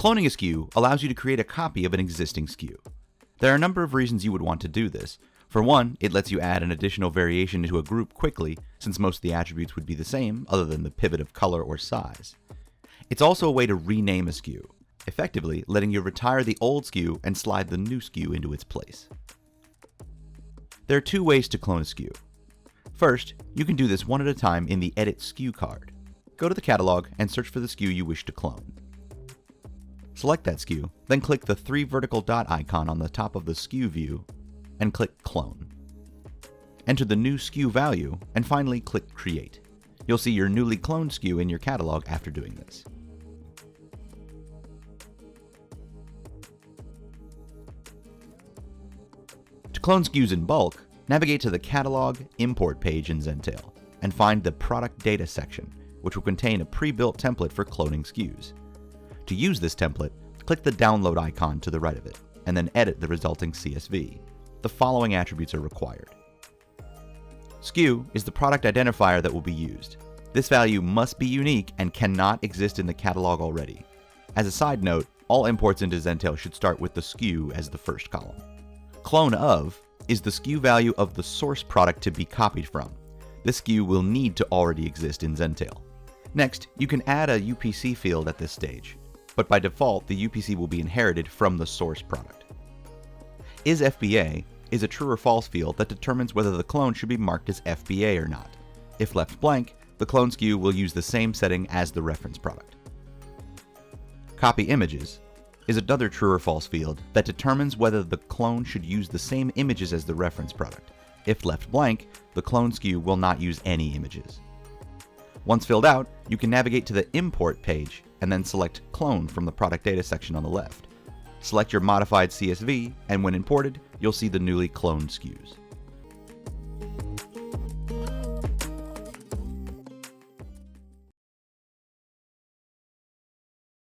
Cloning a SKU allows you to create a copy of an existing SKU. There are a number of reasons you would want to do this. For one, it lets you add an additional variation into a group quickly, since most of the attributes would be the same, other than the pivot of color or size. It's also a way to rename a SKU, effectively letting you retire the old SKU and slide the new SKU into its place. There are two ways to clone a SKU. First, you can do this one at a time in the Edit SKU card. Go to the catalog and search for the SKU you wish to clone. Select that SKU, then click the 3 vertical dot icon on the top of the SKU view and click Clone. Enter the new SKU value and finally click Create. You'll see your newly cloned SKU in your catalog after doing this. To clone SKUs in bulk, navigate to the Catalog Import page in Zentail and find the Product Data section, which will contain a pre-built template for cloning SKUs. To use this template, click the download icon to the right of it, and then edit the resulting CSV. The following attributes are required. SKU is the product identifier that will be used. This value must be unique and cannot exist in the catalog already. As a side note, all imports into Zentail should start with the SKU as the first column. Clone of is the SKU value of the source product to be copied from. This SKU will need to already exist in Zentail. Next, you can add a UPC field at this stage, but by default, the UPC will be inherited from the source product. IsFBA is a true or false field that determines whether the clone should be marked as FBA or not. If left blank, the clone SKU will use the same setting as the reference product. Copy images is another true or false field that determines whether the clone should use the same images as the reference product. If left blank, the clone SKU will not use any images. Once filled out, you can navigate to the Import page and then select Clone from the Product Data section on the left. Select your modified CSV, and when imported, you'll see the newly cloned SKUs.